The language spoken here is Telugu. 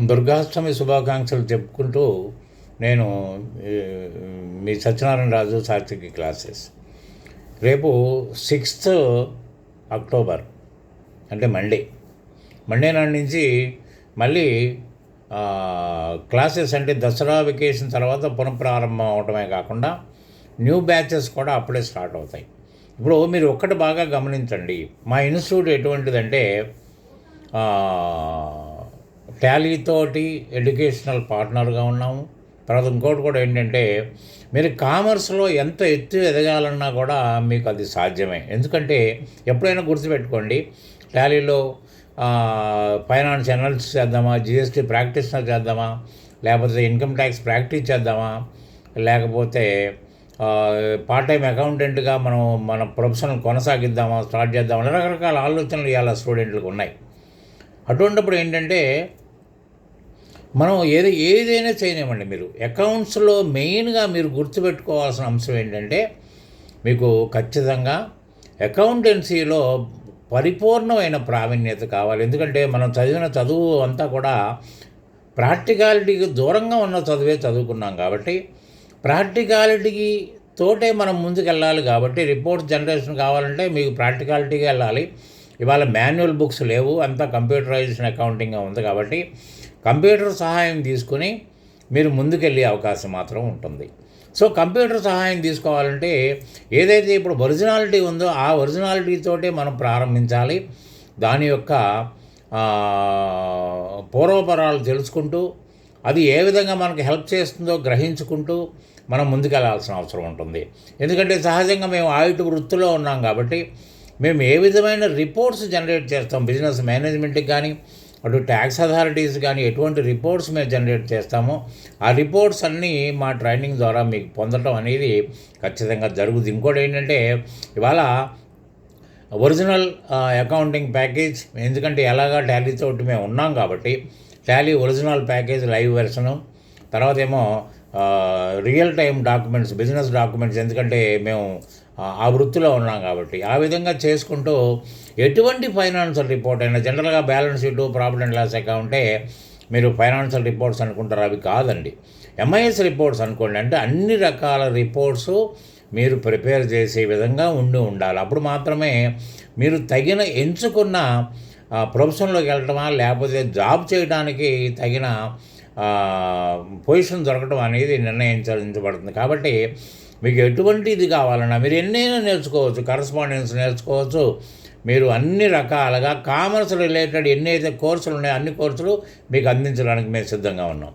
దుర్గాష్టమి శుభాకాంక్షలు చెప్పుకుంటూ నేను మీ సత్యనారాయణ రాజు సాత్వికి క్లాసెస్ రేపు 6th అక్టోబర్ అంటే మండే నాటి నుంచి మళ్ళీ క్లాసెస్ అంటే దసరా వెకేషన్ తర్వాత పునఃప్రారంభం అవడమే కాకుండా న్యూ బ్యాచెస్ కూడా అప్పుడే స్టార్ట్ అవుతాయి. ఇప్పుడు మీరు ఒక్కటి బాగా గమనించండి, మా ఇన్స్టిట్యూట్ ఎటువంటిదంటే టాలీతోటి ఎడ్యుకేషనల్ పార్ట్నర్గా ఉన్నాము. తర్వాత ఇంకోటి కూడా ఏంటంటే మీరు కామర్స్లో ఎంత ఎత్తు ఎదగాలన్నా కూడా మీకు అది సాధ్యమే. ఎందుకంటే ఎప్పుడైనా గుర్తుపెట్టుకోండి, టాలీలో ఫైనాన్స్ అనాలిసిస్ చేద్దామా, జిఎస్టీ ప్రాక్టీస్నర్ చేద్దామా, లేకపోతే ఇన్కమ్ ట్యాక్స్ ప్రాక్టీస్ చేద్దామా, లేకపోతే పార్ట్ టైం అకౌంటెంట్గా మన ప్రొఫెషనల్ కొనసాగిద్దామా, స్టార్ట్ చేద్దామా, రకరకాల ఆలోచనలు ఇవాళ స్టూడెంట్లకు ఉన్నాయి. అటువంటిప్పుడు ఏంటంటే మనం ఏదైనా చేయనివ్వండి, మీరు అకౌంట్స్లో మెయిన్గా మీరు గుర్తుపెట్టుకోవాల్సిన అంశం ఏంటంటే మీకు ఖచ్చితంగా అకౌంటెన్సీలో పరిపూర్ణమైన ప్రావీణ్యత కావాలి. ఎందుకంటే మనం చదివిన చదువు అంతా కూడా ప్రాక్టికాలిటీకి దూరంగా ఉన్న చదువే చదువుకున్నాం కాబట్టి ప్రాక్టికాలిటీకి తోటే మనం ముందుకెళ్ళాలి. కాబట్టి రిపోర్ట్ జనరేషన్ కావాలంటే మీకు ప్రాక్టికాలిటీగా వెళ్ళాలి. ఇవాళ మాన్యువల్ బుక్స్ లేవు, అంతా కంప్యూటరైజేషన్ అకౌంటింగ్గా ఉంది. కాబట్టి కంప్యూటర్ సహాయం తీసుకుని మీరు ముందుకెళ్ళే అవకాశం మాత్రం ఉంటుంది. సో కంప్యూటర్ సహాయం తీసుకోవాలంటే ఏదైతే ఇప్పుడు ఒరిజినాలిటీ ఉందో ఆ ఒరిజినాలిటీతోటే మనం ప్రారంభించాలి. దాని యొక్క పూర్వపరాలు తెలుసుకుంటూ అది ఏ విధంగా మనకు హెల్ప్ చేస్తుందో గ్రహించుకుంటూ మనం ముందుకెళ్లాల్సిన అవసరం ఉంటుంది. ఎందుకంటే సహజంగా మేము ఆయుధ వృత్తిలో ఉన్నాం కాబట్టి మేము ఏ విధమైన రిపోర్ట్స్ జనరేట్ చేస్తాం, బిజినెస్ మేనేజ్మెంట్కి కానీ అటు ట్యాక్స్ అథారిటీస్ కానీ ఎటువంటి రిపోర్ట్స్ మేము జనరేట్ చేస్తామో ఆ రిపోర్ట్స్ అన్నీ మా ట్రైనింగ్ ద్వారా మీకు పొందడం అనేది ఖచ్చితంగా జరుగుతుంది. ఇంకోటి ఏంటంటే ఇవాళ ఒరిజినల్ అకౌంటింగ్ ప్యాకేజ్, ఎందుకంటే ఎలాగా టాలీతో మేము ఉన్నాం కాబట్టి Tally original package live version, తర్వాత ఏమో real time documents, business documents, ఎందుకంటే మేము ఆ వృత్తిలో ఉన్నాం కాబట్టి ఆ విధంగా చేసుకుంటూ ఎటువంటి ఫైనాన్షియల్ రిపోర్ట్ అయినా జనరల్గా balance sheet, profit and loss అకౌంటే మీరు ఫైనాన్షియల్ రిపోర్ట్స్ అనుకుంటారు, అవి కాదండి. ఎంఐఎస్ రిపోర్ట్స్ అనుకోండి. అంటే అన్ని రకాల రిపోర్ట్స్ మీరు ప్రిపేర్ చేసే విధంగా ఉండాలి. అప్పుడు మాత్రమే మీరు తగిన ఎంచుకున్న ప్రొఫెషన్లోకి వెళ్ళటమా లేకపోతే జాబ్ చేయడానికి తగిన పొజిషన్ దొరకడం అనేది నిర్ణయించబడుతుంది. కాబట్టి మీకు ఎటువంటి ఇది కావాలన్నా మీరు ఎన్నైనా నేర్చుకోవచ్చు, కరస్పాండెన్స్ నేర్చుకోవచ్చు. మీరు అన్ని రకాలుగా కామర్స్ రిలేటెడ్ ఎన్నైతే కోర్సులు ఉన్నాయో అన్ని కోర్సులు మీకు అందించడానికి మేము సిద్ధంగా ఉన్నాం.